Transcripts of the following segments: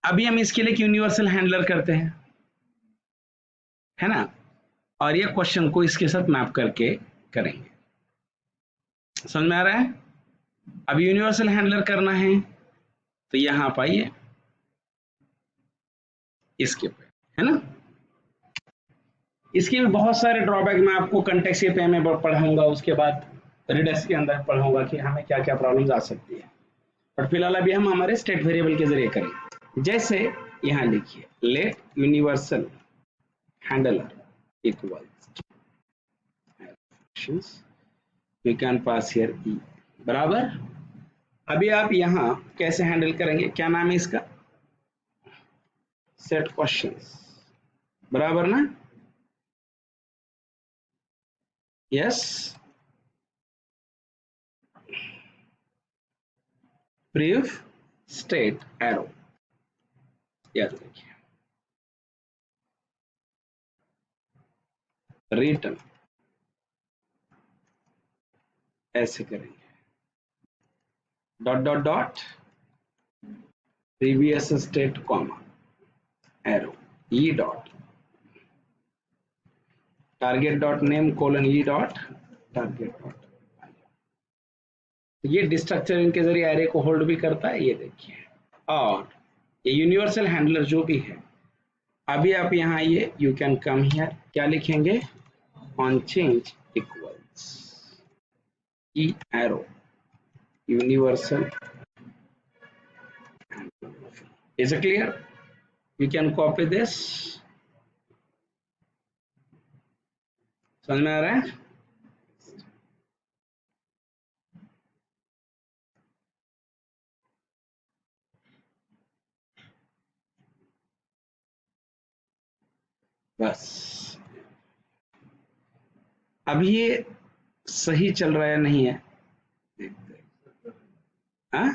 अभी हम इसके लिए एक यूनिवर्सल हैंडलर करते हैं, है ना, और ये क्वेश्चन को इसके साथ मैप करके करेंगे। समझ में आ रहा है? अब यूनिवर्सल हैंडलर करना है तो यहां आप आइए इसके पे, है ना। इसके भी बहुत सारे ड्रॉबैक मैं आपको कंटेक्स्ट पे में पढ़ाऊंगा, उसके बाद रिडक्स के अंदर पढ़ाऊंगा कि हमें क्या क्या प्रॉब्लम्स आ सकती है, और फिलहाल अभी हम हमारे स्टेट वेरिएबल के जरिए करेंगे। जैसे यहाँ लिखिए let universal handler equals we can pass here E बराबर। अभी आप यहाँ कैसे हैंडल करेंगे, क्या नाम है इसका, सेट क्वेश्चंस, बराबर ना, यस। प्रीफ स्टेट एरो, याद रखिए, रिटर्न ऐसे करेंगे, dot dot dot previous state comma arrow E dot target dot name colon E dot target dot. ये डिस्ट्रक्चर के जरिए एरे को होल्ड भी करता है, ये देखिए। और ये यूनिवर्सल हैंडलर जो भी है, अभी आप यहाँ आइए, यू कैन कम हियर, क्या लिखेंगे, on change equals E arrow universal, is it clear? We can copy this, समझ में आ रहा है? बस अभी ये सही चल रहा है नहीं है, हाँ?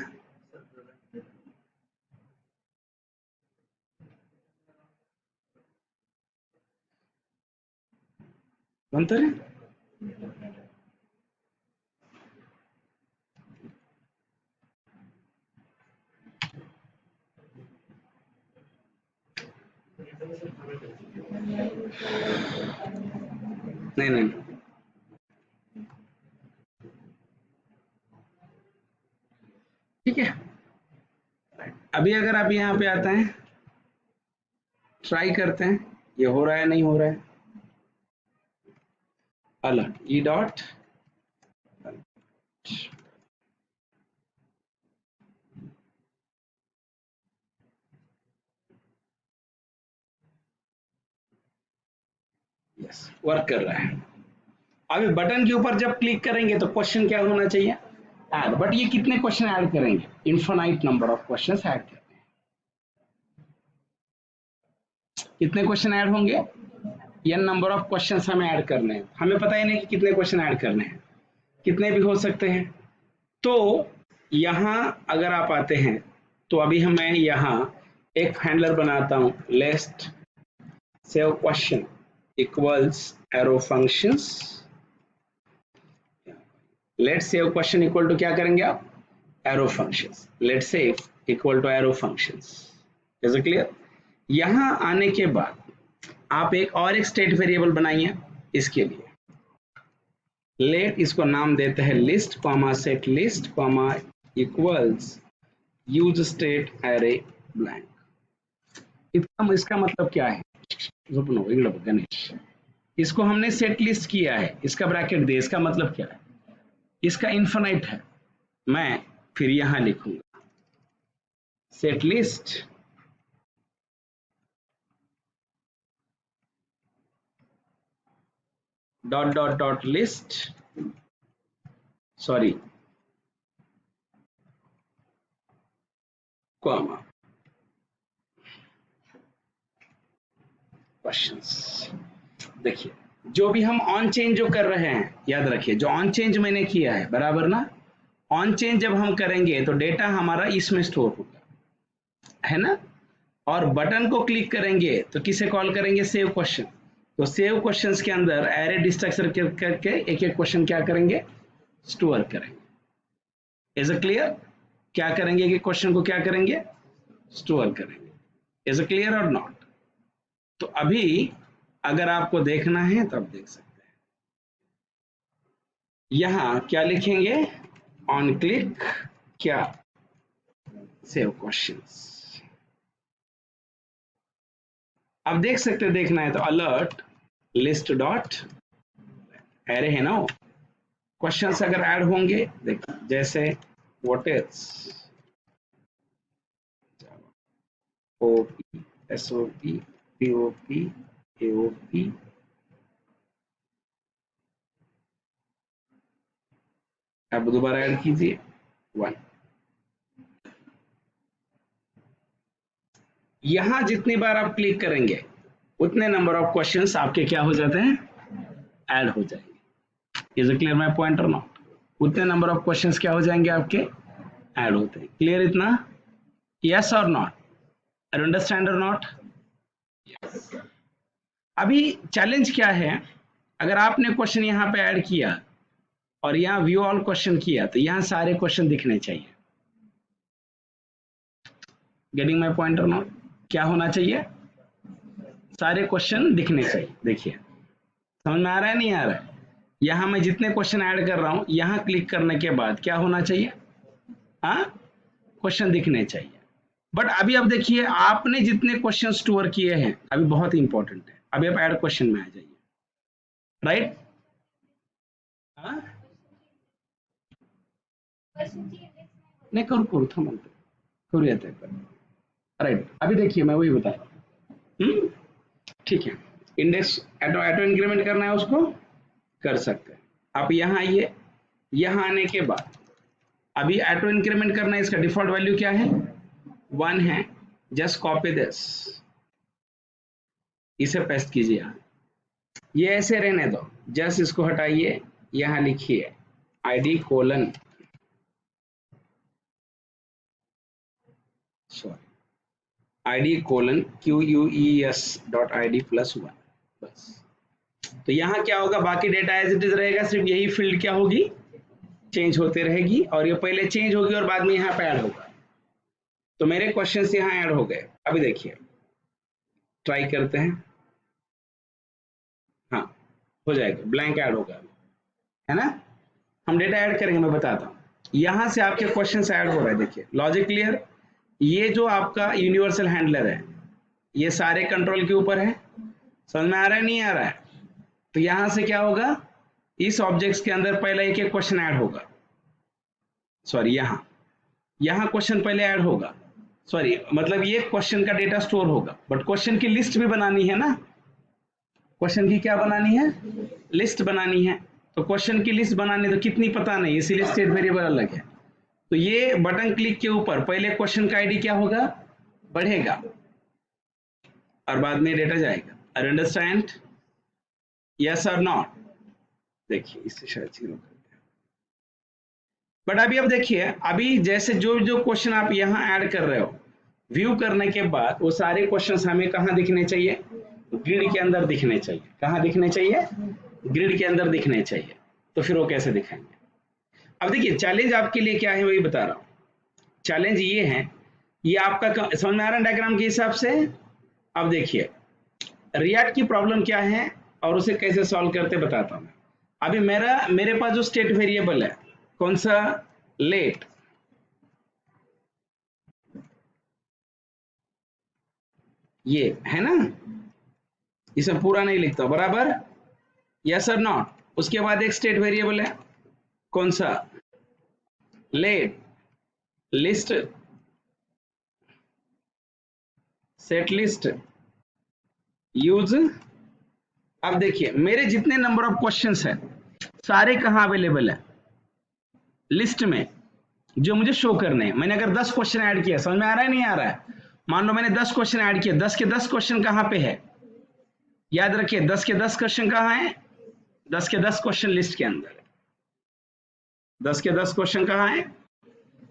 बनता है? नहीं नहीं, ठीक है। अभी अगर आप यहाँ पे आते हैं, ट्राई करते हैं, ये हो रहा है नहीं हो रहा है, alert E dot yes, work कर रहा है। अभी बटन के ऊपर जब क्लिक करेंगे तो क्वेश्चन क्या होना चाहिए, ऐड, बट ये कितने क्वेश्चन ऐड करेंगे, infinite number of questions add करते हैं। कितने क्वेश्चन ऐड होंगे, n नंबर ऑफ क्वेश्चंस हमें ऐड करने हैं, हमें पता ही नहीं कि कितने क्वेश्चन ऐड करने हैं, कितने भी हो सकते हैं। तो यहाँ अगर आप आते हैं तो अभी मैं यहाँ एक हैंडलर बनाता हूँ, लेस्ट save question equals arrow functions, let save question equal to क्या करेंगे आप, arrow functions, let save equal to arrow functions, is it clear. यहाँ आने के बाद आप एक स्टेट वेरिएबल बनाइए, इसके लिए लेट, इसको नाम देते हैं list comma set list comma equals use state array blank. इसका मतलब क्या है, गणेश, इसको हमने सेट लिस्ट किया है, इसका ब्रैकेट दे, इसका मतलब क्या है, इसका इन्फिनाइट है। मैं फिर यहां लिखूंगा set list dot dot dot list, sorry comma questions. देखिए जो भी हम ऑन चेंज जो कर रहे हैं, याद रखिए जो ऑन चेंज मैंने किया है, बराबर ना, ऑन चेंज जब हम करेंगे तो डेटा हमारा इसमें स्टोर होगा, है ना, और बटन को क्लिक करेंगे तो किसे कॉल करेंगे, सेव क्वेश्चन। तो सेव क्वेश्चंस के अंदर एरे डिस्ट्रक्चर करके एक एक क्वेश्चन क्या करेंगे, स्टोर करेंगे। इज इट क्लियर, क्या करेंगे कि क्वेश्चन को क्या करेंगे, स्टोर करेंगे। इज इट क्लियर और नॉट? तो अभी अगर आपको देखना है तो आप देख सकते हैं, यहां क्या लिखेंगे, ऑन क्लिक क्या, सेव क्वेश्चंस। अब देख सकते हैं, देखना है तो अलर्ट लिस्ट डॉट एरे है ना, क्वेश्चंस अगर ऐड होंगे, देखिए जैसे what is OP, SOP, POP, AOP, अब दोबारा ऐड कीजिए 1। यहां जितनी बार आप क्लिक करेंगे उतने नंबर ऑफ क्वेश्चंस आपके क्या हो जाते हैं, ऐड हो जाएंगे। Is it clear my point or not? उतने नंबर ऑफ क्वेश्चंस क्या हो जाएंगे आपके, ऐड होते हैं। क्लियर इतना? Yes or not? I understand और नॉट? अभी चैलेंज क्या है, अगर आपने क्वेश्चन यहां पे ऐड किया और यहाँ व्यू ऑल क्वेश्चन किया तो यहाँ सारे क्वेश्चन दिखने चाहिए। Getting my point or not? क्या होना चाहिए, सारे क्वेश्चन दिखने चाहिए। देखिए समझ में आ रहा है नहीं आ रहा है? यहाँ मैं जितने क्वेश्चन ऐड कर रहा हूं, यहाँ क्लिक करने के बाद क्या होना चाहिए, हाँ क्वेश्चन दिखने चाहिए। बट अभी अब देखिए आपने जितने क्वेश्चन स्टोर किए हैं, अभी बहुत इंपॉर्टेंट है, अभी आप ऐड क्वेश्चन में आ जाइए, राइट? नहीं करू करू था म्हणते करूया ते पण, राइट? अभी देखिए मैं वही बता रहा हूँ, ठीक है। इंडेक्स ऑटो इंक्रीमेंट करना है उसको कर सकते हैं। आप यहाँ आइए, यहाँ आने के बाद अभी ऑटो इंक्रीमेंट करना है, इसका डिफॉल्ट वैल्यू क्या है, 1 है। जस्ट कॉपी दिस, इसे पेस्ट कीजिए यहाँ, ये ऐसे रहने दो, जस्ट इसको हटाइए, यहाँ लिखिए id colon id colon QUES.id+1, बस। तो यहाँ क्या होगा, बाकी डेटा एज इट इज रहेगा, सिर्फ यही फील्ड क्या होगी, चेंज होते रहेगी, और ये पहले चेंज होगी और बाद में यहाँ पे ऐड होगा। तो मेरे क्वेश्चंस यहाँ ऐड हो गए। अभी देखिए ट्राई करते हैं, हाँ हो जाएगा, ब्लैंक ऐड होगा, है ना? हम डेटा ऐड करेंगे, मैं बताता हूँ। यहाँ से आपके क्वेश्चंस ऐड हो रहा है, देखिए लॉजिक क्लियर? ये जो आपका यूनिवर्सल हैंडलर है, ये सारे कंट्रोल के ऊपर है, समझ में आ रहा है नहीं आ रहा है? तो यहाँ से क्या होगा, इस ऑब्जेक्ट्स के अंदर पहले एक एक क्वेश्चन ऐड होगा, सॉरी यहाँ क्वेश्चन पहले ऐड होगा, सॉरी मतलब ये क्वेश्चन का डेटा स्टोर होगा, बट क्वेश्चन की लिस्ट भी बनानी है ना, क्वेश्चन की क्या बनानी है, लिस्ट बनानी है। तो क्वेश्चन की लिस्ट बनानी तो कितनी पता नहीं, इसीलिए स्टेट वेरिएबल अलग है। तो ये बटन क्लिक के ऊपर पहले क्वेश्चन का आईडी क्या होगा, बढ़ेगा, और बाद में डेटा जाएगा। I understand? Yes or not? देखिए इससे शायद जीरो कर दिया, बट अभी अब देखिए, अभी जैसे जो जो क्वेश्चन आप यहाँ ऐड कर रहे हो, व्यू करने के बाद वो सारे क्वेश्चन हमें कहाँ दिखने चाहिए, ग्रिड के अंदर दिखने चाहिए। कहाँ दिखने चाहिए, ग्रिड के अंदर दिखने चाहिए। तो फिर वो कैसे दिखाएंगे? अब देखिए चैलेंज आपके लिए क्या है वही बता रहा हूँ। चैलेंज ये है, ये आपका समझ में आ रहा है डायग्राम के हिसाब से? अब देखिए रिएक्ट की प्रॉब्लम क्या है और उसे कैसे सॉल्व करते बताता हूँ। अभी मेरे पास जो स्टेट वेरिएबल है कौन सा, लेट, ये है ना, इसे पूरा नहीं लिखता बराबर, यस और नॉट? उसके बाद एक स्टेट वेरिएबल है कौन सा, let, list, set list, use. अब देखिए मेरे जितने नंबर ऑफ क्वेश्चंस है सारे कहाँ अवेलेबल है, लिस्ट में, जो मुझे शो करने हैं। मैंने अगर 10 क्वेश्चन ऐड किया, समझ में आ रहा है नहीं आ रहा है? मान लो मैंने 10 क्वेश्चन ऐड किए, 10 के 10 क्वेश्चन कहाँ पे है, याद रखिए 10 के 10 क्वेश्चन कहाँ है, 10 के 10 क्वेश्चन लिस्ट के अंदर है। 10 के 10 क्वेश्चन कहाँ है,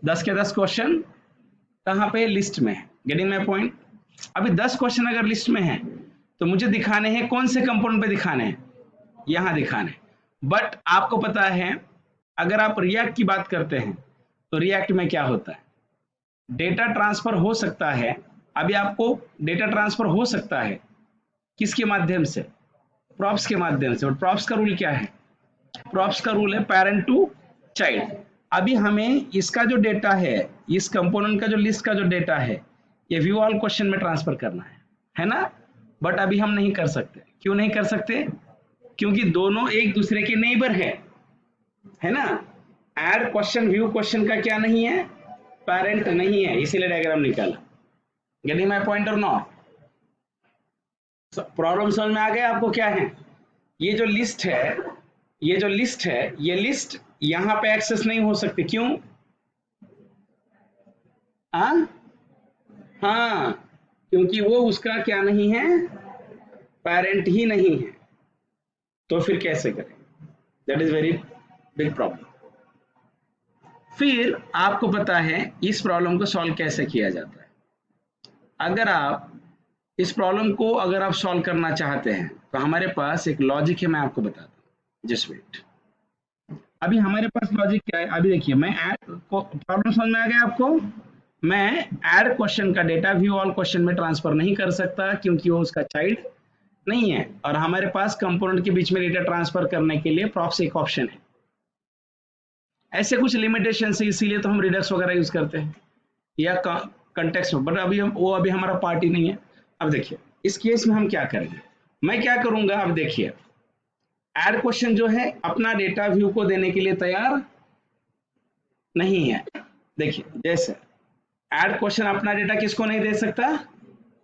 10 के 10 क्वेश्चन कहाँ पे, लिस्ट में है। Getting my point? अभी 10 क्वेश्चन अगर लिस्ट में है तो मुझे दिखाने हैं कौन से कंपोनेंट पे दिखाने हैं, यहाँ दिखाने। बट आपको पता है अगर आप रिएक्ट की बात करते हैं तो रिएक्ट में क्या होता है, डेटा ट्रांसफर हो सकता है अभी आपको डेटा ट्रांसफर हो सकता है किसके माध्यम से, प्रॉप्स के माध्यम से, और प्रॉप्स का रूल क्या है, प्रॉप्स का रूल है पेरेंट टू चाइल्ड। अभी हमें इसका जो डेटा है, इस कंपोनेंट का जो लिस्ट का जो डेटा है, ये व्यू ऑल क्वेश्चन में ट्रांसफर करना है ना, बट अभी हम नहीं कर सकते। क्यों नहीं कर सकते, क्योंकि दोनों एक दूसरे के नेबर है ना। ऐड क्वेश्चन व्यू क्वेश्चन का क्या नहीं है, पेरेंट नहीं है, इसीलिए डायग्राम निकाला। Getting my point or not, problem समझ में आ गया आपको क्या है। ये जो लिस्ट है, ये लिस्ट यहां पे एक्सेस नहीं हो सकती, क्यों, हाँ हाँ, क्योंकि वो उसका क्या नहीं है, पेरेंट ही नहीं है। तो फिर कैसे करें, that is very big problem. फिर आपको पता है इस प्रॉब्लम को सॉल्व कैसे किया जाता है। अगर आप इस प्रॉब्लम को अगर आप सॉल्व करना चाहते हैं तो हमारे पास एक लॉजिक है, मैं आपको बताता हूँ, जस्ट वेट। अभी हमारे पास लॉजिक क्या है, अभी देखिए, मैं प्रॉब्लम समझ में आ गया आपको। मैं ऐड क्वेश्चन का डेटा व्यू ऑल क्वेश्चन में ट्रांसफर नहीं कर सकता क्योंकि वो उसका चाइल्ड नहीं है, और हमारे पास कंपोनेंट के बीच में डेटा ट्रांसफर करने के लिए प्रॉप्स एक ऑप्शन है। ऐसे कुछ लिमिटेशन है, इसीलिए तो हम रिडक्स वगैरह यूज करते हैं या कंटेक्स्ट में, बट अभी हम वो अभी हमारा पार्ट ही नहीं है। अब देखिए इस केस में हम क्या करेंगे, मैं क्या करूंगा, अब देखिए ऐड क्वेश्चन जो है अपना डेटा व्यू को देने के लिए तैयार नहीं है। देखिए जैसे ऐड क्वेश्चन अपना डेटा किसको नहीं दे सकता,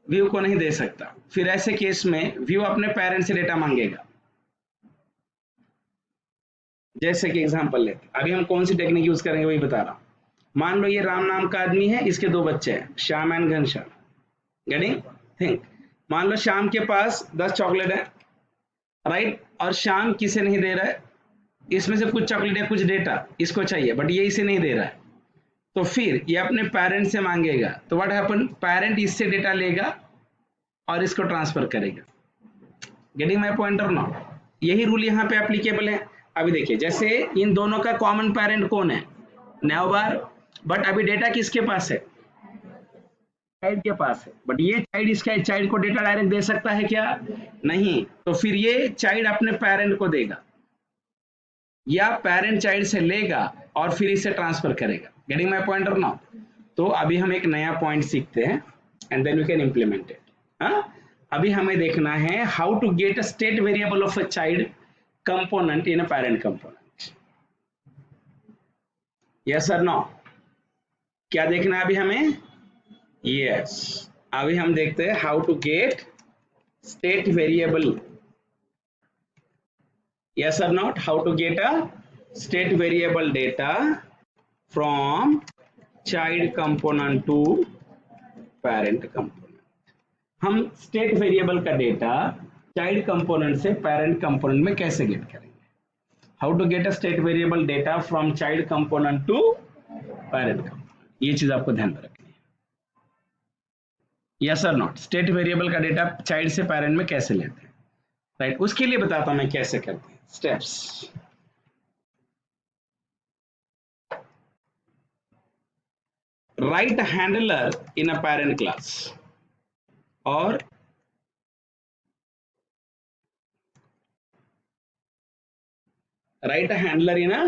व्यू को नहीं दे सकता, फिर ऐसे केस में व्यू अपने पेरेंट से डेटा मांगेगा। जैसे कि एग्जांपल लेते, अभी हम कौन सी टेक्निक यूज करेंगे वही बता रहा हूं। मान लो ये राम नाम का आदमी है, इसके दो बच्चे हैं, Shyam and Ghanshyam. Getting think, मान लो श्याम के पास 10 चॉकलेट है, राइट, और श्याम किसे नहीं दे रहा है, इसमें से कुछ चॉकलेट है, कुछ डेटा इसको चाहिए, बट ये इसे नहीं दे रहा है। तो फिर ये अपने पेरेंट से मांगेगा, तो व्हाट हैपन, पेरेंट इससे डेटा लेगा और इसको ट्रांसफर करेगा। Getting my point or not, यही रूल यहाँ पे एप्लीकेबल है। अभी देखिए जैसे इन दोनों का कॉमन पेरेंट कौन है, नेवबार, बट अभी डेटा किसके पास है, चाइल्ड के पास है, बट ये चाइल्ड इसका चाइल्ड को डेटा डायरेक्ट दे सकता है क्या, नहीं, तो फिर ये चाइल्ड अपने पेरेंट को देगा या पेरेंट चाइल्ड से लेगा और फिर इसे ट्रांसफर करेगा। Getting my point or not. तो अभी हम एक नया पॉइंट सीखते हैं and then we can implement it. हाँ, अभी हमें देखना है how to get a state variable of a child component in a parent component. Yes or no, क्या देखना है अभी हमें, यस, अभी हम देखते हैं how to get state variable, yes or not, how to get a state variable data from child component to parent component। हम स्टेट वेरिएबल का डेटा चाइल्ड कंपोनेंट से पेरेंट कंपोनेंट में कैसे गेट करेंगे, how to get a state variable data from child component to parent component, ये चीज आपको ध्यान में रखनी है। Yes or not, state variable का डेटा चाइल्ड से पेरेंट में कैसे लेते हैं, राइट, उसके लिए बताता हूं मैं कैसे करते हैं steps. write a handler in a parent class or write a handler in a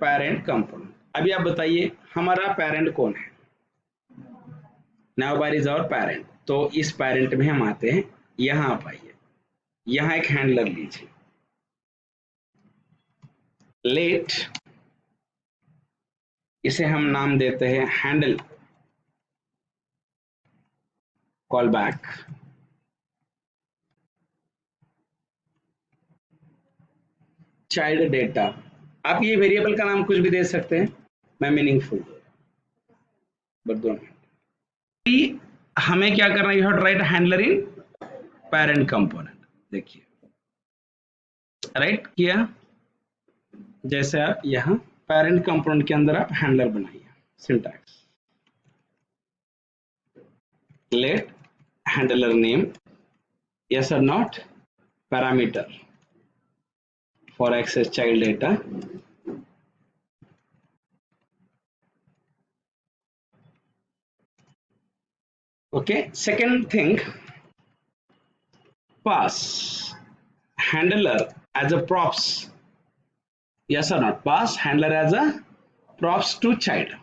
parent component। अभी आप बताइए हमारा पेरेंट कौन है, navbar is our parent, तो इस पेरेंट में हम आते हैं, यहां आप आइए, यहां एक हैंडलर लीजिए, लेट, इसे हम नाम देते हैं handle call back, child data, आप ये वेरिएबल का नाम कुछ भी दे सकते हैं, मैं मीनिंगफुल बट दोनों। हमें क्या करना है, you have to write handler in parent component. देखिए राइट किया, जैसे आप यहाँ पेरेंट कंपोनेंट के अंदर आप हैंडलर बनाइए, syntax let handler name, yes or not, parameter for access child data, okay, second thing, pass handler as a props, yes or not? Pass handler as a props to child.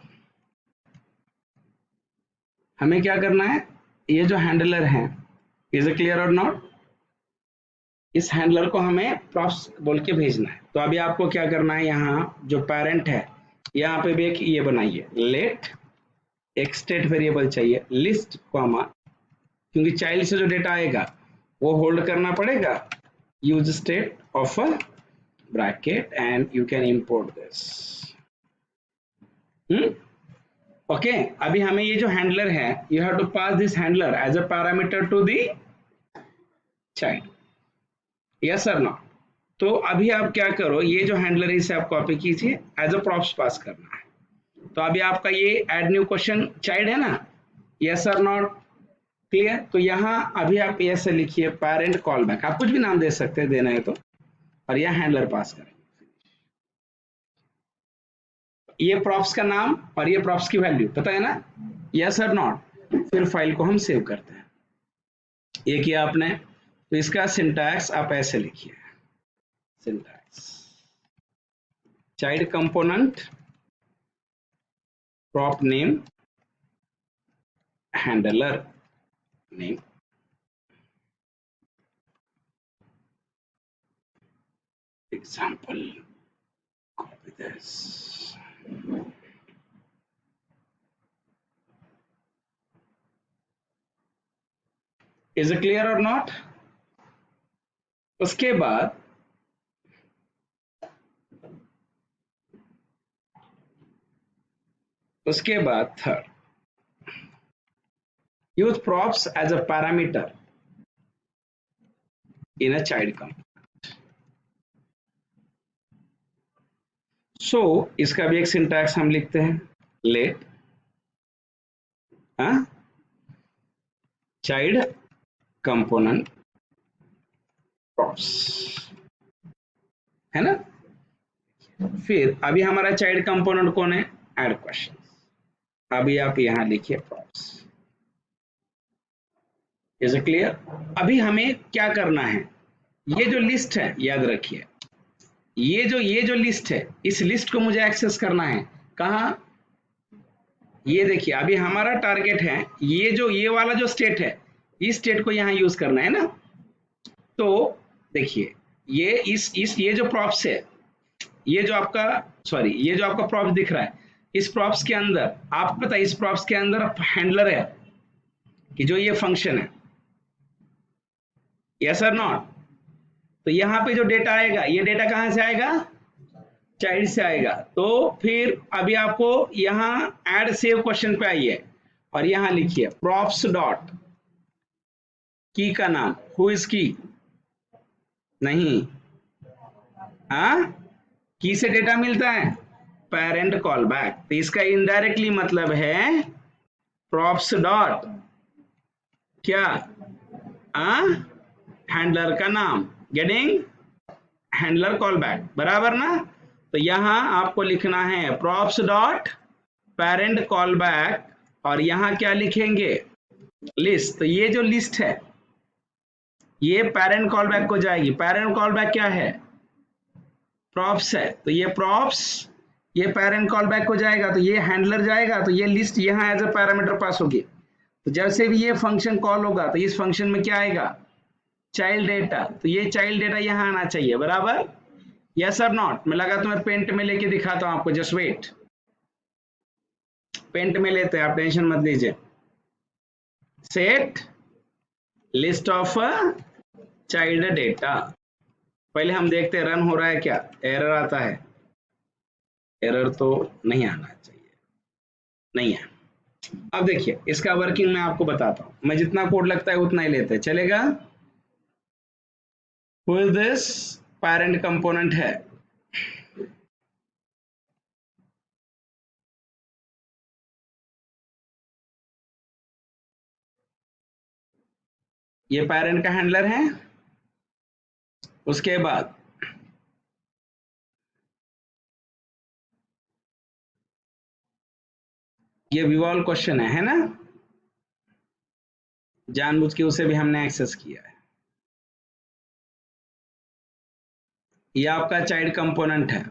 हमें क्या करना है, ये जो handler है, is it clear और not? इस handler को हमें प्रॉप्स बोल के भेजना है। तो अभी आपको क्या करना है, यहाँ जो पेरेंट है यहाँ पे भी एक ये बनाइए, लेट एक स्टेट वेरिएबल चाहिए, लिस्ट कॉमा, क्योंकि चाइल्ड से जो डेटा आएगा वो होल्ड करना पड़ेगा, use state of a bracket and you can import this. Okay, अभी हमें ये जो हैंडलर है, you have to pass this handler as a parameter to the child, yes or no? तो अभी आप क्या करो, ये जो हैंडलर है इसे आप कॉपी कीजिए, एज अ प्रॉप्स पास करना है। तो अभी आपका ये एड न्यू क्वेश्चन चाइल्ड है ना, यस और नॉट? क्लियर? तो यहाँ अभी आप ऐसे लिखिए, पेरेंट कॉल बैक, आप कुछ भी नाम दे सकते हैं देना है तो, और यह हैंडलर पास करें, ये प्रॉप्स का नाम और ये प्रॉप्स की वैल्यू पता है ना, यस और नॉट? फिर फाइल को हम सेव करते हैं। ये किया आपने, तो इसका सिंटैक्स आप ऐसे लिखिए, syntax child component prop name handler name, example, copy this, is it clear or not? उसके बाद third, use props as a parameter in a child component. So इसका भी एक सिंटैक्स हम लिखते हैं, let child component props, है ना? फिर अभी हमारा चाइल्ड कंपोनेंट कौन है, एड क्वेश्चन, अभी आप यहां लिखिए props, इज इट क्लियर? अभी हमें क्या करना है, ये जो लिस्ट है याद रखिए, ये जो लिस्ट है, इस लिस्ट को मुझे एक्सेस करना है, कहा, ये देखिए अभी हमारा टारगेट है ये वाला जो स्टेट है, इस स्टेट को यहाँ यूज करना है ना। तो देखिए ये इस ये जो प्रॉप्स है, ये जो आपका सॉरी ये जो आपका प्रॉप्स दिख रहा है, इस प्रॉप्स के अंदर आपको पता है, इस प्रॉप्स के अंदर हैंडलर है कि जो ये फंक्शन है, यस और नॉट? तो यहाँ पे जो डेटा आएगा, ये डेटा कहाँ से आएगा, चाइल्ड से आएगा। तो फिर अभी आपको यहाँ एड सेव क्वेश्चन पे आइए और यहाँ लिखिए प्रॉप्स डॉट की का नाम, हु इज की, नहीं, हाँ, की से डेटा मिलता है, पेरेंट कॉल बैक, तो इसका इनडायरेक्टली मतलब है प्रॉप्स डॉट क्या, हैंडलर का नाम, गेटिंग हैंडलर कॉल बैक, बराबर ना? तो यहां आपको लिखना है props dot parent call back, और यहां क्या लिखेंगे, लिस्ट। तो ये जो लिस्ट है ये पेरेंट कॉल बैक को जाएगी, पेरेंट कॉल बैक क्या है, प्रॉप्स है, तो ये प्रॉप्स ये पेरेंट कॉल बैक को जाएगा, तो ये हैंडलर जाएगा, तो ये लिस्ट यहाँ एज अ पैरामीटर पास होगी। तो जैसे भी ये फंक्शन कॉल होगा तो इस फंक्शन में क्या आएगा, चाइल्ड डेटा, तो ये चाइल्ड डेटा यहाँ आना चाहिए, बराबर, यस और नॉट? मैं लगा तो मैं पेंट में लेके दिखाता हूँ आपको, जस्ट वेट, पेंट में लेते हैं, आप टेंशन मत लीजिए। Set list of child data, पहले हम देखते हैं रन हो रहा है क्या, एरर आता है, एरर तो नहीं आना चाहिए, नहीं है। अब देखिए इसका वर्किंग मैं आपको बताता हूं, मैं जितना कोड लगता है उतना ही लेते हैं, चलेगा? Who is this, parent component है, ये पेरेंट का हैंडलर है। उसके बाद ये विवॉल्व क्वेश्चन है ना, जानबूझ के उसे भी हमने एक्सेस किया है। ये आपका चाइल्ड कंपोनेंट है।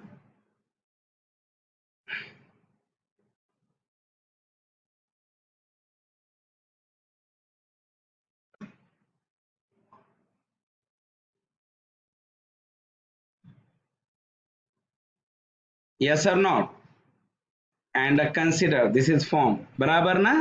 Yes or not, and consider this is form, बराबर ना।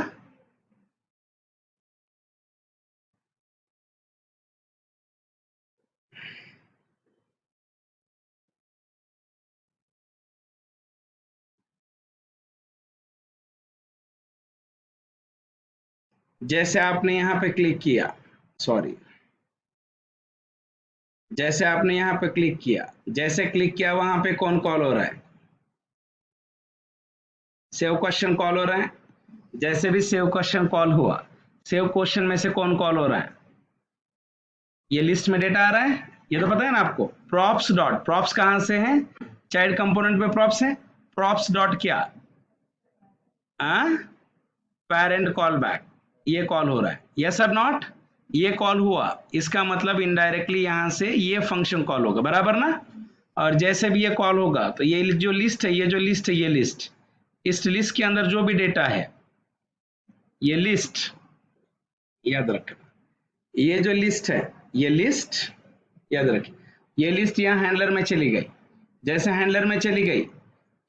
जैसे आपने यहाँ पे क्लिक किया, सॉरी, जैसे आपने यहाँ पे क्लिक किया, जैसे क्लिक किया वहां पे कौन कॉल हो रहा है? सेव क्वेश्चन कॉल हो रहा है। जैसे भी सेव क्वेश्चन कॉल हुआ, सेव क्वेश्चन में से कौन कॉल हो रहा है? ये लिस्ट में डेटा आ रहा है, ये तो पता है ना आपको। प्रॉप्स डॉट, प्रॉप्स कहां से है? चाइल्ड कंपोनेंट में प्रॉप्स है। प्रॉप्स डॉट क्या? पेरेंट कॉल बैक, ये कॉल हो रहा है, यस और नॉट। ये कॉल हुआ, इसका मतलब इनडायरेक्टली यहां से ये फंक्शन कॉल होगा, बराबर ना। और जैसे भी ये कॉल होगा तो ये जो लिस्ट है, ये जो लिस्ट है, ये लिस्ट, इस लिस्ट के अंदर जो भी डेटा है, ये लिस्ट याद रखना, ये जो लिस्ट है, ये लिस्ट याद रखें, ये लिस्ट यहाँ हैंडलर में चली गई। जैसे हैंडलर में चली गई,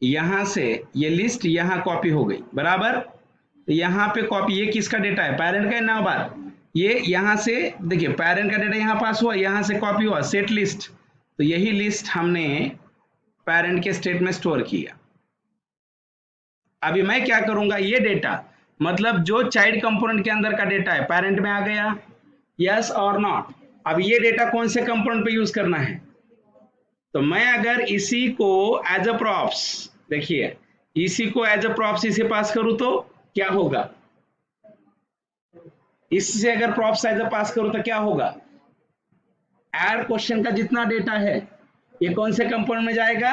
यहां से ये लिस्ट यहाँ कॉपी हो गई, बराबर। तो यहाँ पे कॉपी, ये किसका डेटा है? पेरेंट का। ना बात, ये यहाँ से देखिए, पेरेंट का डेटा यहाँ पास हुआ, यहाँ से कॉपी हुआ, सेट लिस्ट। तो यही लिस्ट हमने पेरेंट के स्टेट में स्टोर किया। अभी मैं क्या करूंगा, ये डेटा मतलब जो चाइल्ड कंपोनेंट के अंदर का डेटा है पेरेंट में आ गया, यस और नॉट। अब ये डेटा कौन से कंपोनेंट पे यूज करना है? तो मैं अगर इसी को एज अ प्रॉप्स, देखिए, इसी को एज अ प्रॉप्स इसे पास करूं तो क्या होगा? इससे अगर प्रॉप्स एज अ पास करूं तो क्या होगा? ऐड क्वेश्चन का जितना डेटा है ये कौन से कंपोनेंट में जाएगा?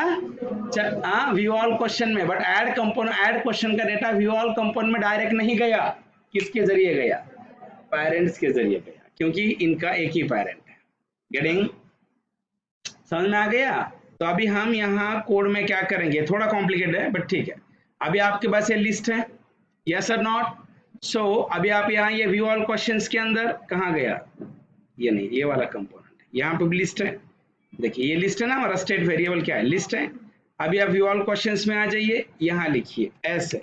व्यू ऑल क्वेश्चन में। But add component, add question का डेटा व्यू ऑल कंपोनेंट में डायरेक्ट नहीं गया, किसके जरिए गया? पेरेंट्स के जरिए गया, क्योंकि इनका एक ही पेरेंट है। गेटिंग, समझ में आ गया? तो अभी हम यहाँ कोड में क्या करेंगे, थोड़ा कॉम्प्लिकेटेड है बट ठीक है। अभी आपके पास ये लिस्ट है, यस और नॉट। सो अभी आप यहाँ ये व्यू ऑल क्वेश्चंस के अंदर कहाँ गया? ये नहीं, ये वाला कंपोनेंट यहाँ पे भी लिस्ट है। देखिए ये लिस्ट है ना, हमारा स्टेट वेरिएबल क्या है? लिस्ट है। अभी आप व्यू ऑल क्वेश्चंस में आ जाइए, यहाँ लिखिए ऐसे,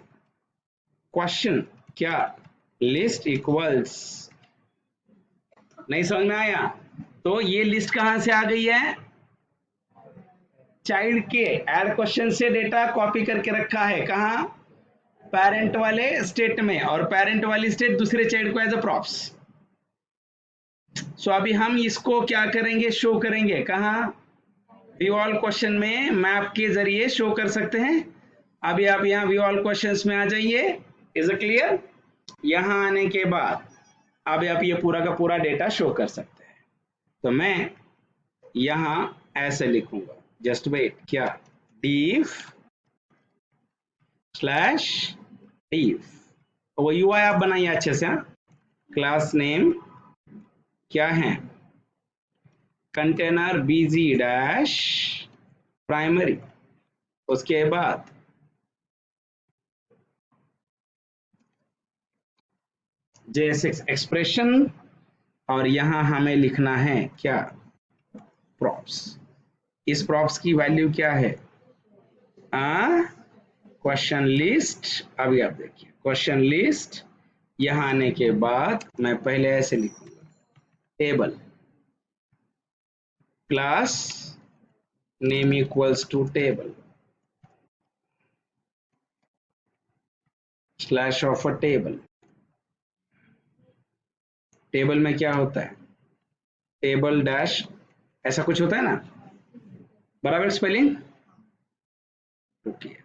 क्वेश्चन क्या, लिस्ट इक्वल्स, नहीं समझ में आया? तो ये लिस्ट कहां से आ गई है? चाइल्ड के ऐड क्वेश्चन से डेटा कॉपी करके रखा है, कहां? पेरेंट वाले स्टेट में, और पेरेंट वाली स्टेट दूसरे चाइल्ड को एज अ प्रॉप्स। सो अभी हम इसको क्या करेंगे, शो करेंगे कहां? व्यू ऑल क्वेश्चन में मैप के जरिए शो कर सकते हैं। अभी आप यहाँ व्यू ऑल क्वेश्चंस में आ जाइए, इज इट क्लियर? यहाँ आने के बाद अब आप ये पूरा का पूरा डेटा शो कर सकते हैं। तो मैं यहाँ ऐसे लिखूंगा, जस्ट वेट, क्या, div स्लैश div, वो यूआई आप बनाइए अच्छे से। क्लास नेम क्या है? कंटेनर बीजी डैश प्राइमरी। उसके बाद JSX एक्सप्रेशन, और यहां हमें लिखना है क्या? प्रॉप्स। इस प्रॉप्स की वैल्यू क्या है? Question list. अभी आप देखिए, क्वेश्चन लिस्ट, यहां आने के बाद मैं पहले ऐसे लिखूंगा, table class name equals to table slash of a table. Table में क्या होता है? टेबल डैश, ऐसा कुछ होता है ना, बराबर स्पेलिंग? ओके,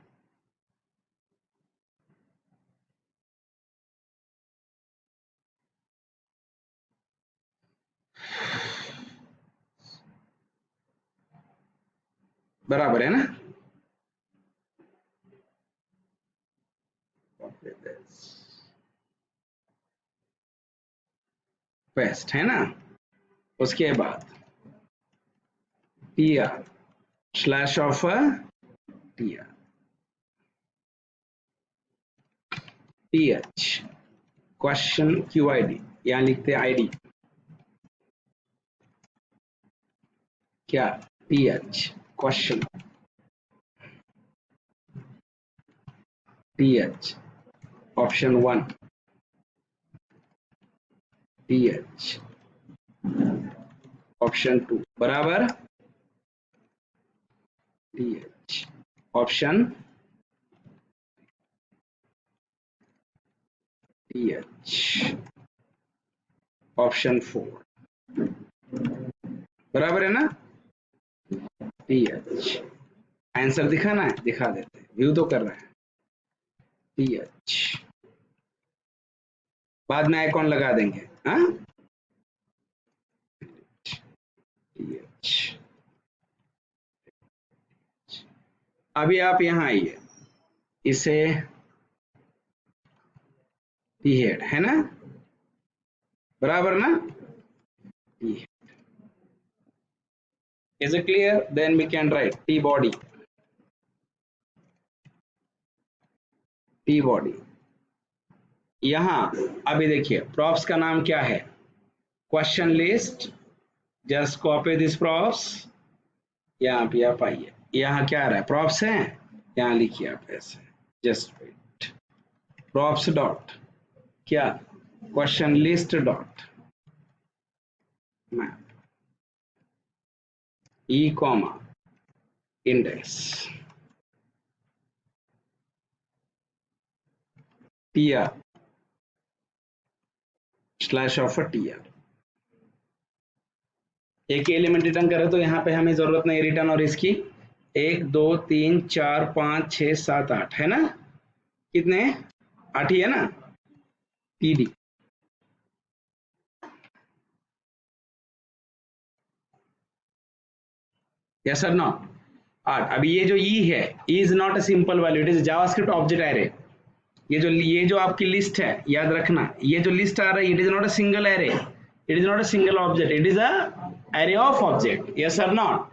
बराबर है ना? पेस्ट है ना। उसके बाद TR slash of TR TH question Q ID, यहां लिखते हैं आईडी क्या, TH question TH option 1 TH option 2 बराबर टीएच ऑप्शन टीएच ऑप्शन 4 बराबर है ना। टीएच आंसर दिखाना है, दिखा देते हैं, व्यू तो कर रहे हैं। टीएच बाद में आइकॉन लगा देंगे। हाँ टीएच अभी आप यहां आइए, इसे टी हेड है ना, बराबर ना। Is it clear? Then we can write T body. T body. यहां अभी देखिए प्रॉप्स का नाम क्या है, question list. Just copy this props, यहाँ पे आप आइए, यहाँ क्या आ रहा है, प्रॉप्स है, यहाँ लिखिए आप ऐसे, जस्ट वेट, प्रॉप्स डॉट क्या, question list dot map E comma index TR slash of TR. एक ही एलिमेंट रिटर्न करे तो यहाँ पे हमें जरूरत नहीं रिटर्न और इसकी, 1 2 3 4 5 6 7 8 है ना, कितने 8 ही है ना। PD yes sir no 8। अभी ये जो ई है, E is not a simple value, it is JavaScript object array. ये जो आपकी लिस्ट है, याद रखना, ये जो लिस्ट आ रहा है, it is not a single array, it is not a single object, it is a array of object, yes or not.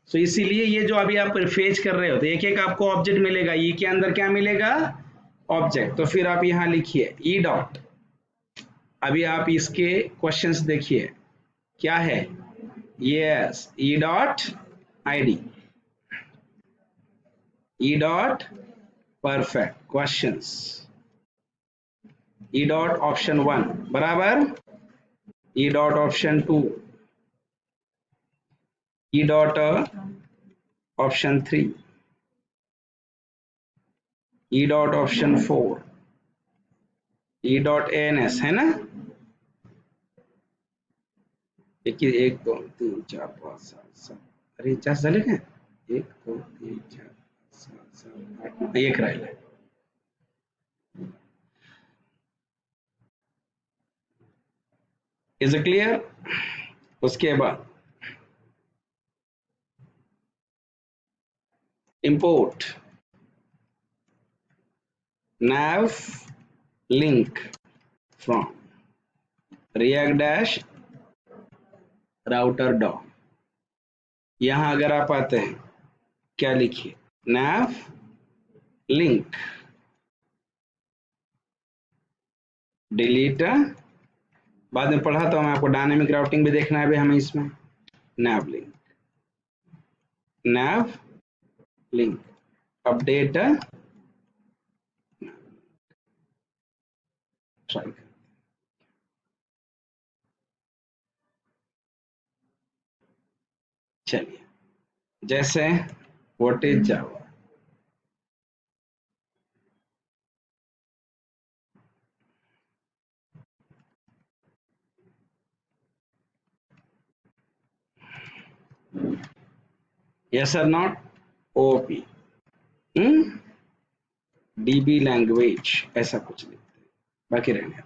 सो इसीलिए ये जो अभी आप फेच कर रहे हो, तो एक एक आपको ऑब्जेक्ट मिलेगा, ई के अंदर क्या मिलेगा, ऑब्जेक्ट। तो फिर आप यहाँ लिखिए ई डॉट, अभी आप इसके क्वेश्चंस देखिए क्या है, yes E dot ID, E dot perfect questions, E dot option 1 बराबर E dot option 2, E dot option 3, E dot option 4, E dot ANS है ना। देखिए 1 2 3 4 5 7 7, अरे 4 झाले काय, 1 2 3 4 7 7 8 एक राहिला। Is clear. उसके बाद import nav link from react dash router dom। यहां अगर आप आते हैं, क्या लिखिए, nav link डिलीट, बाद में पढ़ाता हूं मैं आपको, डायनेमिक राउटिंग भी देखना है हमें इसमें। nav link अपडेट ट्राई, चलिए जैसे what is Java, yes or not, OP dB language ऐसा कुछ लिखते हैं, बाकी रहने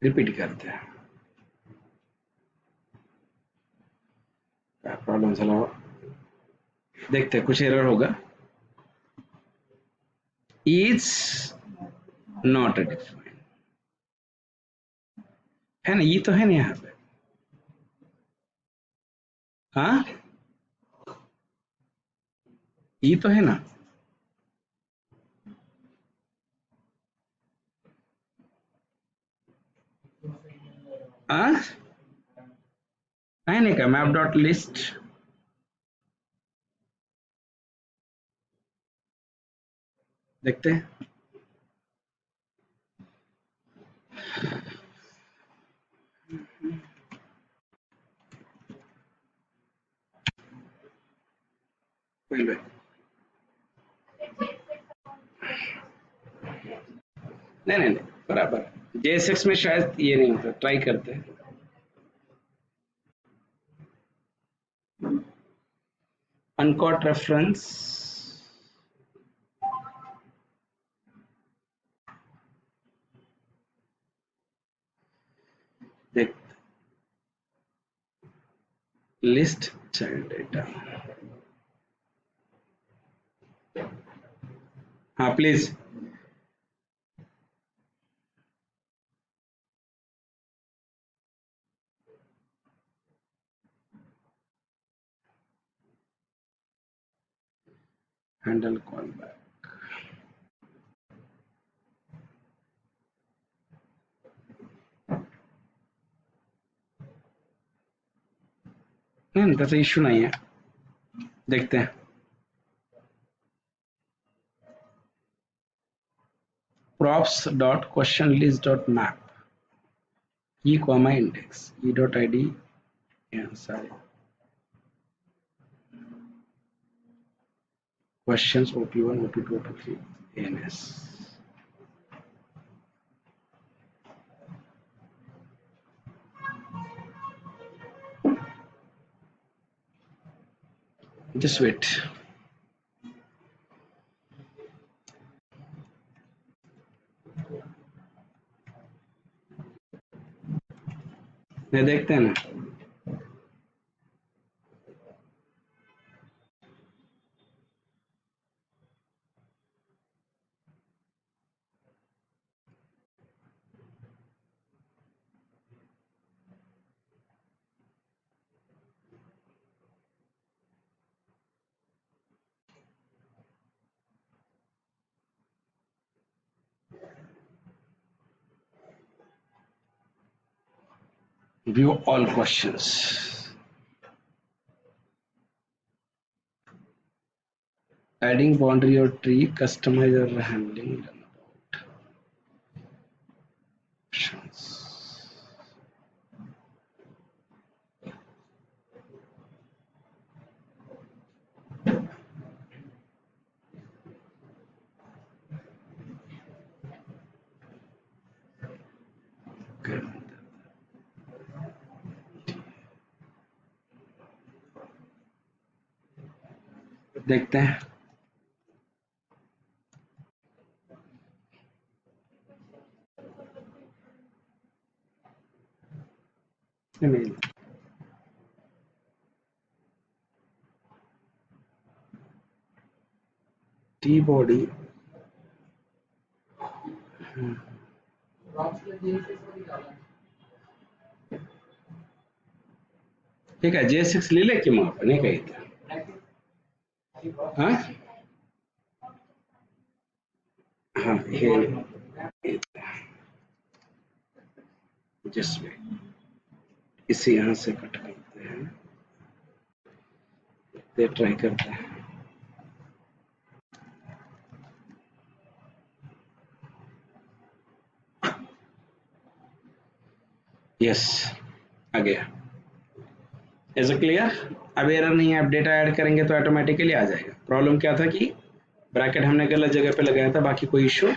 रिपीट करते हैं, क्या प्रॉब्लम चला हो, देखते हैं कुछ एरर होगा। इज नॉट डिफाइंड है ना, ये तो है ना यहाँ पे। हाँ ये तो है ना। हाँ है का मैप डॉट लिस्ट देखते हैं। पहले नहीं नहीं नहीं बराबर, JSX में शायद ये नहीं होता, ट्राई करते हैं। अनकॉट रेफरेंस देख, लिस्ट चाइल्ड डेटा। हाँ प्लीज। Handle call back. नहीं तैसे इशू नहीं है, देखते हैं। props dot question list dot map e comma index e dot id, yeah sorry, questions op1 op2 op3 ans। just wait। नहीं देखते हैं ना। view all questions, adding boundary or tree, customize or handling, learn about options। देखते हैं। नहीं T body ठीक है, JSX ले ले कि वहां पर नहीं कही था। हाँ हाँ ये जस्ट वेट, इसे यहाँ से कट करते हैं, ये ट्राई करते हैं। यस आ गया। Is it clear? अब एरर नहीं है, अब डेटा ऐड करेंगे तो ऑटोमेटिकली आ जाएगा। प्रॉब्लम क्या था कि ब्रैकेट हमने गलत जगह पे लगाया था, बाकी कोई इशू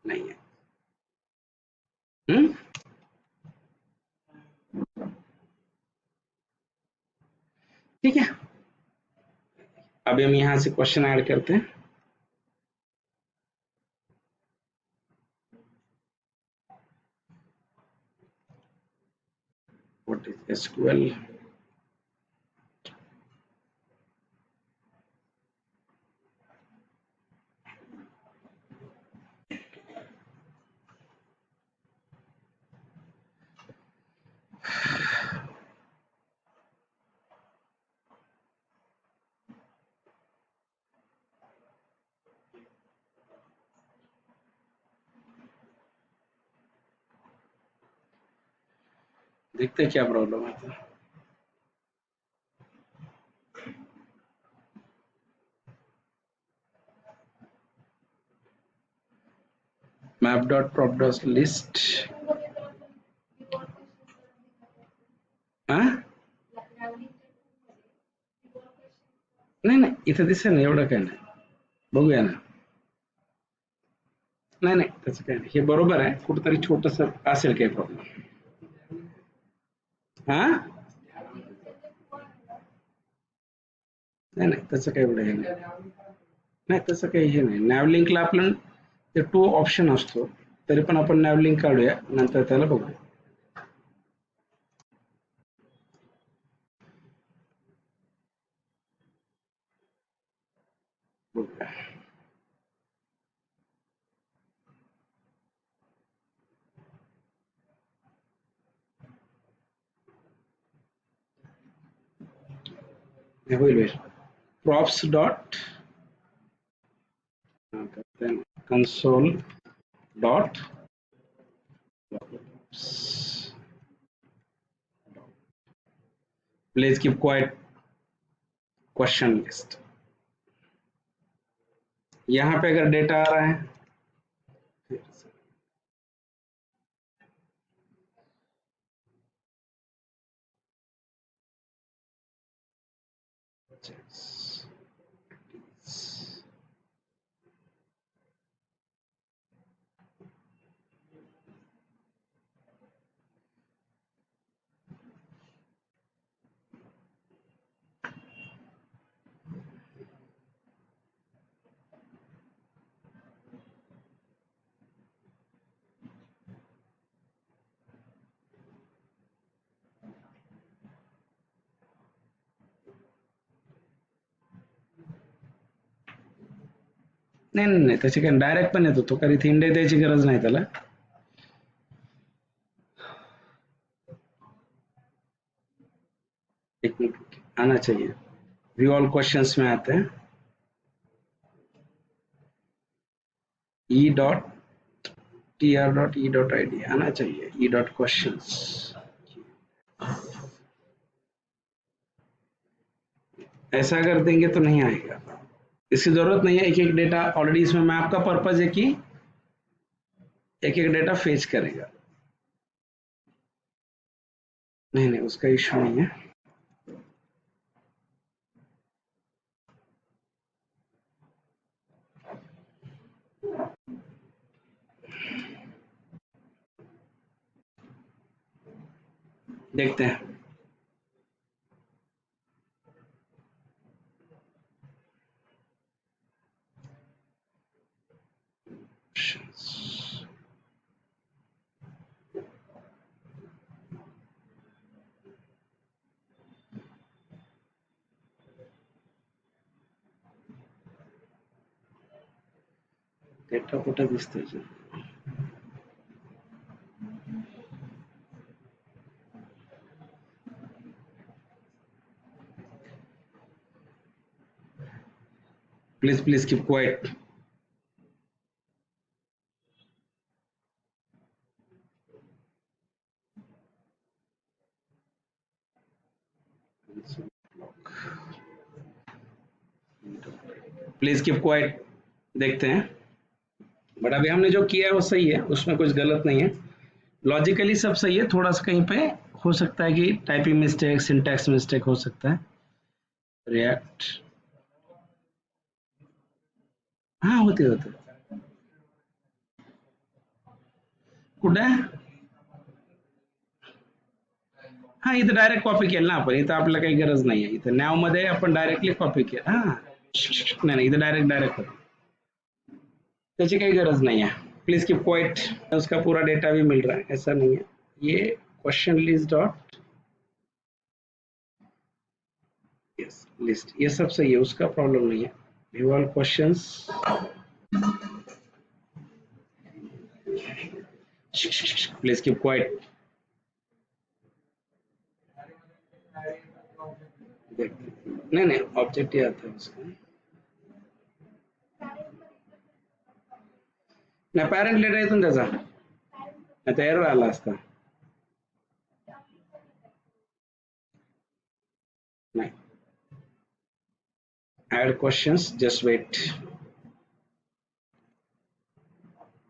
नहीं है। ठीक है, अभी हम यहाँ से क्वेश्चन ऐड करते हैं। What is SQL? देखते हैं क्या प्रॉब्लम आता है। Map dot prop dot list. हाँ नाही नाही इथं दिसेल ना, एवढं काय नाही, बघूया ना. नाही नाही त्याचं काय नाही, हे बरोबर आहे, कुठेतरी छोटस असेल काही प्रॉब्लेम. हा नाही नाही त्याचं काही एवढं हे नाही. नाही तसं काही हे नाही. नॅवलिंकला आपण ते टू ऑप्शन असतो, तरी पण आपण नॅवलिंक काढूया, नंतर त्याला बघू. बघूया. हे होईल होईल. Props dot console dot please keep quite question list. यहाँ पे अगर डेटा आ रहा है, नाही नाही नाही त्याची काही डायरेक्ट पण येतो तो, कधी थिंडे द्यायची गरज नाही त्याला. एक मिनट आना चाहिए, व्यू ऑल क्वेश्चंस में आते हैं. E dot T R dot E dot I D आना चाहिए, ई डॉट क्वेश्चंस. ऐसा कर देंगे तो नहीं आएगा, इसकी जरूरत नहीं है. एक एक डेटा ऑलरेडी इसमें मैप का पर्पज है कि एक एक डेटा फेच करेगा. नहीं नहीं उसका इश्यू नहीं है. देखते हैं. डेटा कुठे दिसतोय? Please keep quite. Please keep quite. देखते हैं. बट अभी हमने जो किया है वो सही है, उसमें कुछ गलत नहीं है, लॉजिकली सब सही है. थोड़ा सा कहीं पे हो सकता है कि टाइपिंग मिस्टेक, सिंटैक्स मिस्टेक हो सकता है. रिएक्ट, हाँ होते होते. कुठे? हा इथं डायरेक्ट कॉपी केलं ना आपण, इथं आपल्याला काही गरज नाही आहे. इथं नॅव मध्ये आपण डायरेक्टली कॉपी केलं. हा नाही नाही इथं डायरेक्ट डायरेक्ट होतं, त्याची काही गरज नहीं है. Please keep quite. उसका पूरा डेटा भी मिल रहा है, ऐसा नहीं है. ये question list dot yes list, ये सब सही है, उसका प्रॉब्लम नहीं है. View all questions. Please keep quite. नहीं नहीं ऑब्जेक्ट ही आता है उसका. नाही पॅरेंट लेटर येतो ना त्याचा, नाही तर एरर आला असता. Add questions, just wait.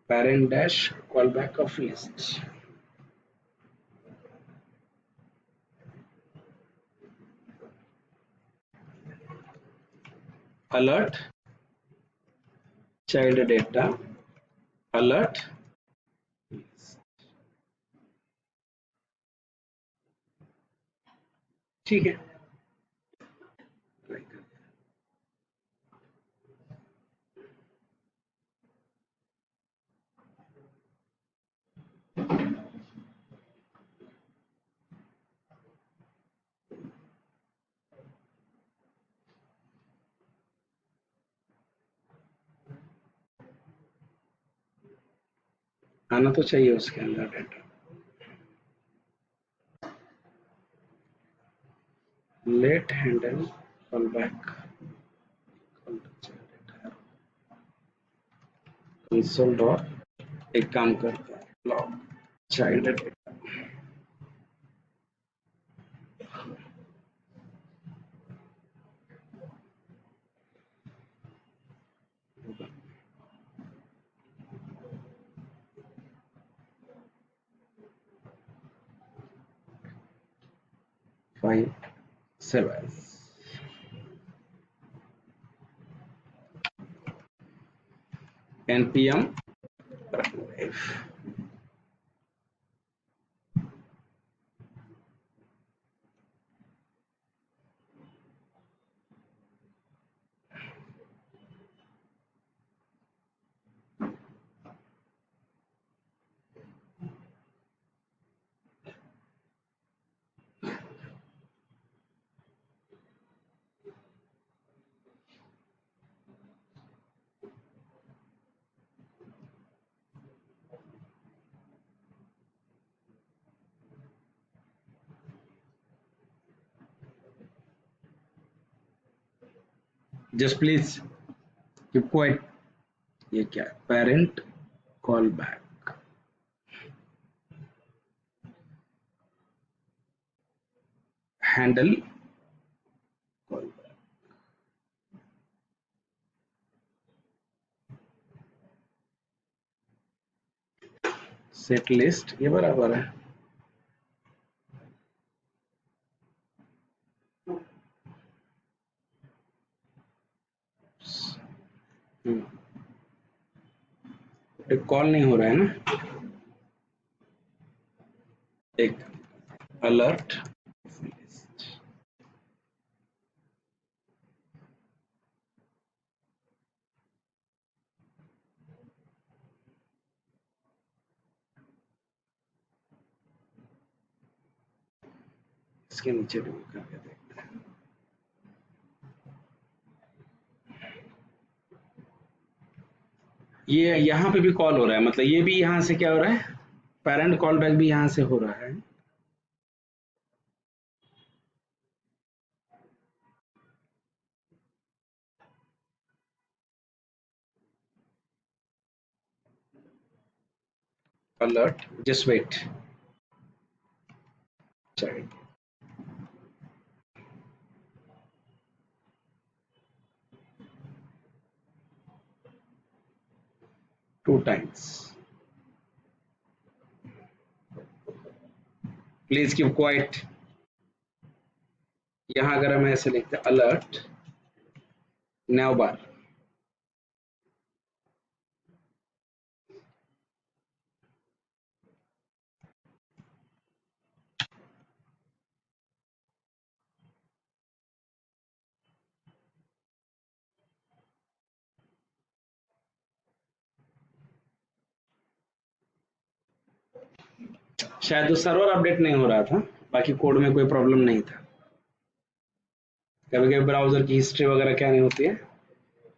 Parent dash callback of list. Alert child data, alert. ठीक है, आना तो चाहिए उसके अंदर data. Let handle callback. Console dot एक काम करता है log child data. Five 7 npm live. Just please keep quiet. ये क्या है? Parent callback. Handle callback. Set list ये बराबर है. एक कॉल नहीं हो रहा है ना. एक अलर्ट इसके नीचे भी करके देखते हैं. ये यहाँ पे भी कॉल हो रहा है, मतलब ये भी यहाँ से क्या हो रहा है, पेरेंट कॉल बैक भी यहाँ से हो रहा है. Alert just wait child. Two times. Please keep quiet. यहाँ अगर हम ऐसे लिखते हैं अलर्ट नौ बार, शायद वो सर्वर अपडेट नहीं हो रहा था, बाकी कोड में कोई प्रॉब्लम नहीं था. कभी कभी ब्राउजर की हिस्ट्री वगैरह क्या नहीं होती है,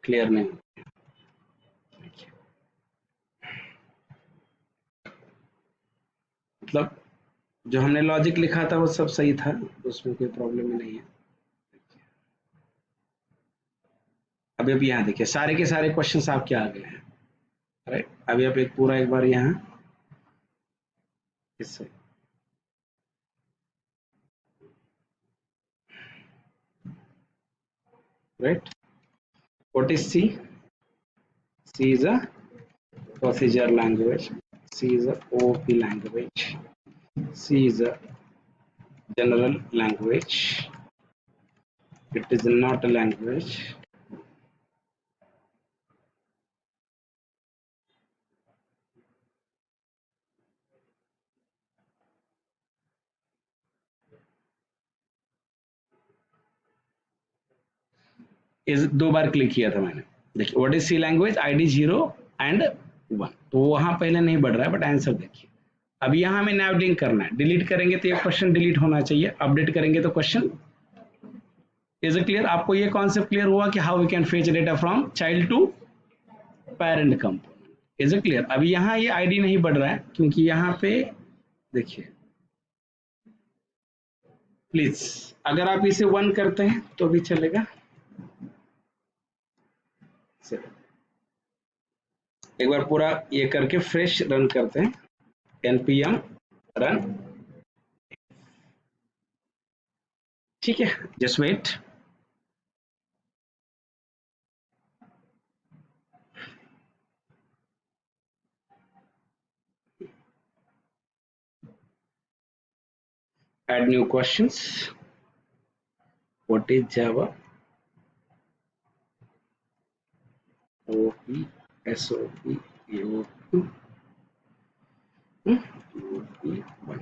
क्लियर नहीं होती. मतलब जो हमने लॉजिक लिखा था वो सब सही था, उसमें कोई प्रॉब्लम ही नहीं है. अभी अभी यहाँ देखिए सारे के सारे क्वेश्चंस आपके आ गए हैं. राइट, अभी आप एक पूरा एक बार यहाँ इससे right. What is C? C is a procedure language. C is a OOP language. C is a general language. It is not a language. इस 2 बार क्लिक किया था मैंने, देखिए what is C language, ID 0 and 1, तो वहां पहले नहीं बढ़ रहा है, बट आंसर देखिए। अब यहाँ हमें नैविगेट करना है, डिलीट करेंगे तो ये क्वेश्चन डिलीट होना चाहिए, अपडेट करेंगे तो क्वेश्चन। Is it clear? आपको ये कॉन्सेप्ट क्लियर हुआ कि how we can fetch data from child to parent component? Is it clear? अभी यहाँ ये ID नहीं बढ़ रहा है क्योंकि यहाँ पे देखिए, प्लीज अगर आप इसे 1 करते हैं तो भी चलेगा। एक बार पूरा ये करके फ्रेश रन करते हैं, npm रन, ठीक है, just wait. Add new questions. What is Java? OP, SOP, AOP, OP1.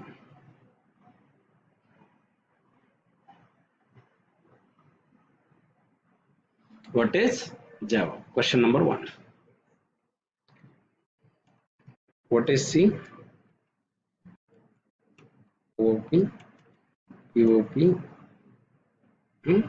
What is Java? Question number 1. What is C? OP, POP, 2.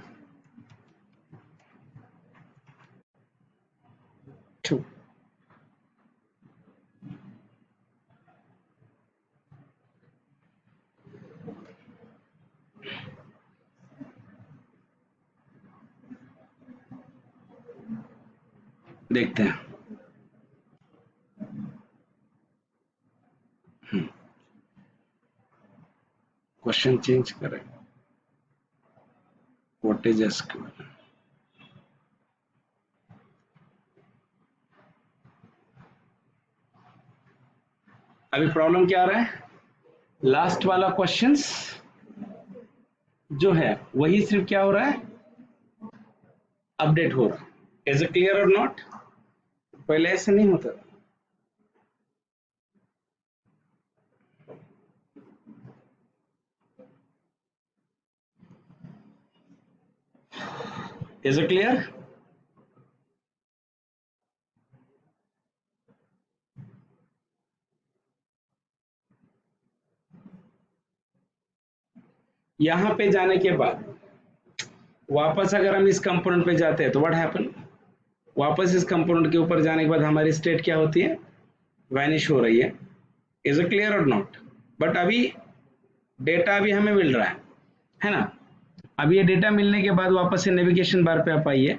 देखते हैं। क्वेश्चन चेंज करें। What is SQL? अभी problem क्या आ रहा है, लास्ट वाला क्वेश्चंस जो है वही सिर्फ क्या हो रहा है, अपडेट हो रहा है। इज इट क्लियर और नॉट? पहले ऐसे नहीं होता। Is it clear? यहां पे जाने के बाद वापस अगर हम इस कंपोनेंट पे जाते हैं तो व्हाट हैपन, वापस इस कंपोनेंट के ऊपर जाने के बाद हमारी स्टेट क्या होती है, वैनिश हो रही है। इज इट क्लियर और नॉट? बट अभी डेटा अभी हमें मिल रहा है ना। अब ये डेटा मिलने के बाद वापस से नेविगेशन बार पे आप आइए,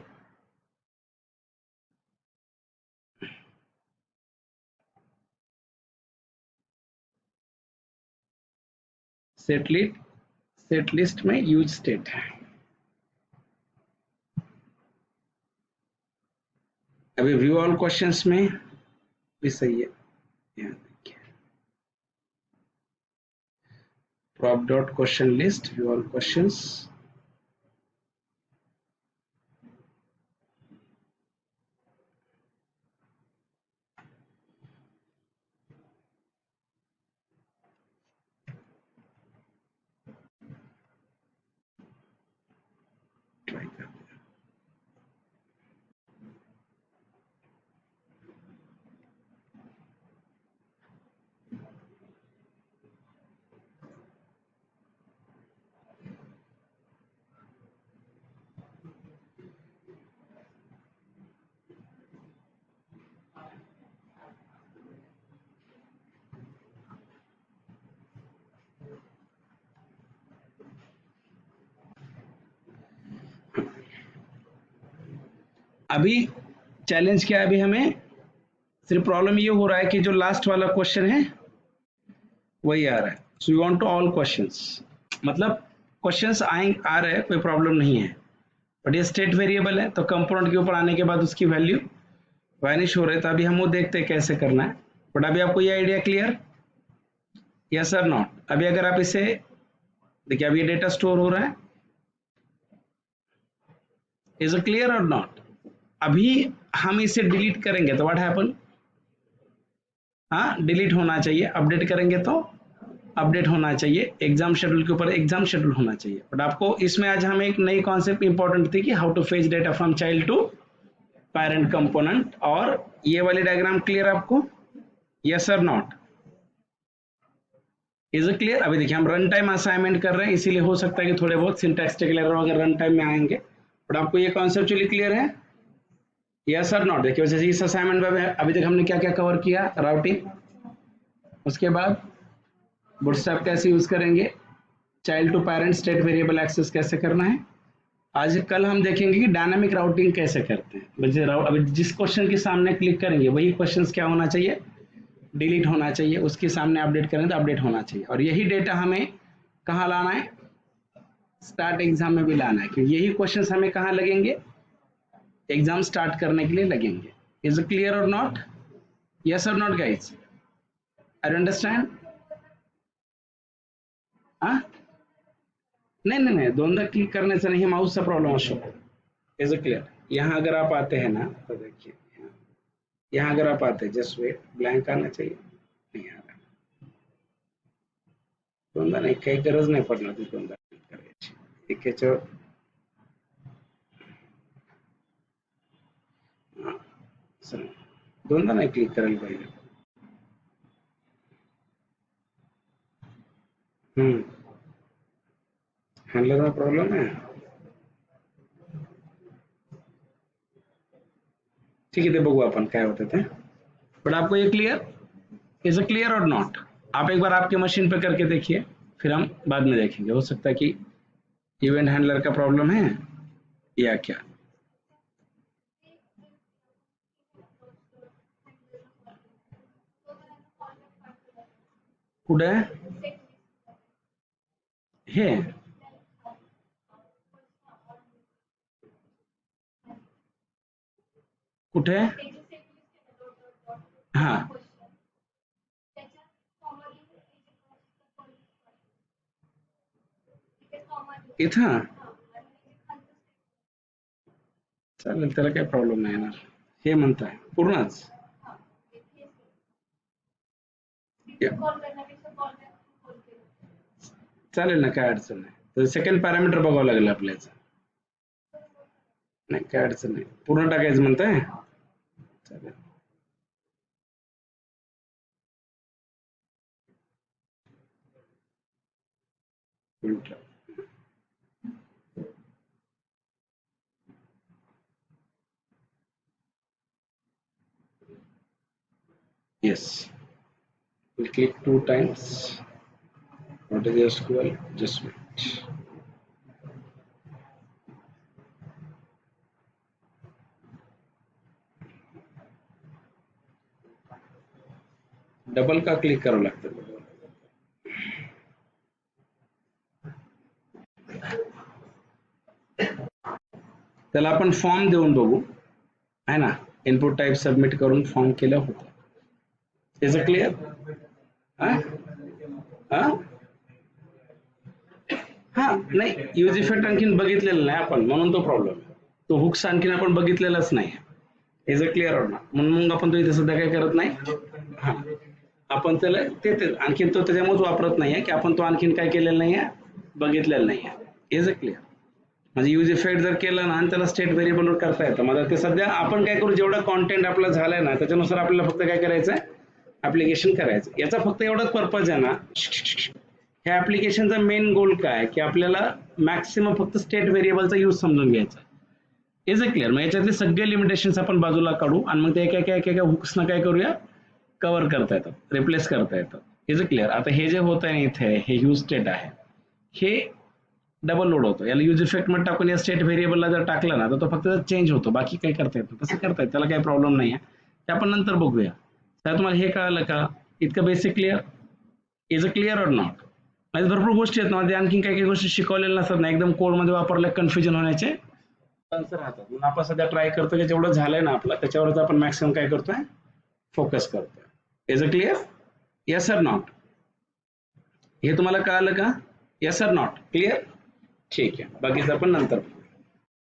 सेट लिस्ट में यूज स्टेट है। अभी व्यू ऑल क्वेश्चंस में भी सही है, यहाँ देखिए, prop dot question list view all questions, try कर। अभी चैलेंज क्या है, अभी हमें सिर्फ प्रॉब्लम ये हो रहा है कि जो लास्ट वाला क्वेश्चन है वही आ रहा है। So you want to all questions, मतलब क्वेश्चंस आ रहे हैं, कोई प्रॉब्लम नहीं है, बट ये स्टेट वेरिएबल है, तो कंपोनेंट के ऊपर आने के बाद उसकी वैल्यू वैनिश हो रही है। तो अभी हम वो देखते हैं कैसे करना है, बट अभी आपको ये idea clear? Yes or not? अभी अगर आप इसे देखिए, अभी ये डेटा स्टोर हो रहा है, इज इट क्लियर और नॉट? अभी हम इसे डिलीट करेंगे तो व्हाट हैपन? हाँ, डिलीट होना चाहिए। अपडेट करेंगे तो अपडेट होना चाहिए। एग्जाम शेड्यूल के ऊपर एग्जाम शेड्यूल होना चाहिए। बट आपको इसमें आज हमें एक नई कॉन्सेप्ट इंपॉर्टेंट थी कि how to fetch data from child to parent component. और ये वाली डायग्राम क्लियर आपको? Yes or not? Is it clear? अभी देखिए, हम रन टाइम असाइनमेंट कर रहे हैं, इसीलिए हो सकता है कि थोड़े बहुत सिंटैक्टिकल एरर अगर रन टाइम में आएंगे, बट आपको ये कॉन्सेप्चुअली क्लियर है? Yes or not? देखिए, वैसे इस असाइनमेंट में अभी तक हमने क्या क्या कवर किया? राउटिंग, उसके बाद बूटस्ट्रैप कैसे यूज करेंगे, child to parent state variable access कैसे करना है। आज कल हम देखेंगे कि डायनामिक राउटिंग कैसे करते हैं। वैसे अभी जिस क्वेश्चन के सामने क्लिक करेंगे वही क्वेश्चन क्या होना चाहिए? डिलीट होना चाहिए। उसके सामने अपडेट करें तो अपडेट होना चाहिए। और यही डेटा हमें कहाँ लाना है? स्टार्ट एग्जाम में भी लाना है, क्योंकि यही क्वेश्चन हमें कहाँ लगेंगे? एग्जाम स्टार्ट करने के लिए लगेंगे। इज इट क्लियर और not? Yes or not guys? I understand? हाँ, नहीं नहीं नहीं, दोनों क्लिक करने से नहीं, माउस से problem show. Is it clear? यहाँ अगर आप आते हैं ना, तो देखिए यहाँ अगर आप आते हैं, जस्ट वेट, ब्लैंक आना चाहिए, नहीं आ रहा। दोनों नहीं, काही गरज नाही पडणार ती दोनदा क्लिक करायची. एक याच्यावर दोनदा नाही क्लिक करायला पाहिजे. हँडलर में प्रॉब्लम है. ठीक है, ते बघू आपण काय होतं ते. बट आपको ये क्लियर? इज इट क्लियर और नॉट? आप एक बार आपके मशीन पे करके देखिए, फिर हम बाद में देखेंगे। हो सकता है कि इवेंट हैंडलर का प्रॉब्लम है या क्या. कुठे हे कुठे? हा, इथं चालेल, त्याला काही प्रॉब्लेम नाही येणार. हे म्हणताय पूर्णच चालेल ना, काय अडचण नाही. तर सेकंड पॅरामीटर बघावं लागेल आपल्याला. नाही, काय अडचण नाही, पूर्ण टाकायचं म्हणताय. चालेल. Yes, we'll click 2 times. What is your SQL? Just wait. Double का क्लिक करावं लागतं. त्याला आपण फॉर्म देऊन बघू, आहे ना. इनपुट टाइप सबमिट करून फॉर्म केलं होतं. Is it clear? हा, नाही, यूज इफेक्ट आणखीन बघितलेलं नाही आपण, म्हणून तो प्रॉब्लेम. तो हुक्स आणखीन आपण बघितलेलाच नाही. इज इट क्लियर ना? म्हणून मग आपण तो इथे सध्या काय करत नाही. हा, आपण त्याला ते आणखीन तो त्याच्यामुळेच वापरत नाहीये की आपण तो आणखीन काय केलेलं नाहीये, बघितलेलं नाहीये. Is it clear? म्हणजे यूज इफेक्ट जर केलं ना आणि त्याला स्टेट व्हेरिएबलवर करता येतं. मग ते सध्या आपण काय करू, जेवढा कॉन्टेंट आपला झालाय ना त्याच्यानुसार आपल्याला फक्त काय करायचं, ऍप्लिकेशन करायचं. याचा फक्त एवढाच पर्पज आहे ना. ह्या ऍप्लिकेशनचा मेन गोल काय, की आपल्याला मॅक्सिमम फक्त स्टेट व्हेरिएबलचा यूज समजून घ्यायचा. Is it clear? मग याच्यातले सगळे लिमिटेशन्स आपण बाजूला काढू आणि मग ते एका हुक्सना काय करूया, कव्हर करता येतात, रिप्लेस करता येतात. Is it clear? आता हे जे होत आहे इथे, हे यूज स्टेट आहे, हे डबल लोड होतो. याला यूज इफेक्ट मध्ये टाकून या स्टेट व्हेरिएबलला जर टाकलं ना तर तो फक्त चेंज होतो, बाकी काही करता येतं. तसं करता येतं, त्याला काही प्रॉब्लेम नाही आहे. ते आपण नंतर बघूया. तर तुम्हाला हे कळालं का? इतकं basic clear? Is a clear और नॉट? म्हणजे भरपूर गोष्टी आहेत ना, आणखी काही काही गोष्टी शिकवलेल्या नसतात ना, एकदम कोडमध्ये वापरल्या कन्फ्युजन होण्याचे राहतात म्हणून आपण सध्या ट्राय करतो की जेवढं झालंय ना आपलं त्याच्यावरच आपण मॅक्सिमम काय करतोय फोकस करतोय. Is it clear? Yes or not? हे तुम्हाला कळालं का? Yes or not? क्लिअर? ठीक आहे, बाकीचं आपण नंतर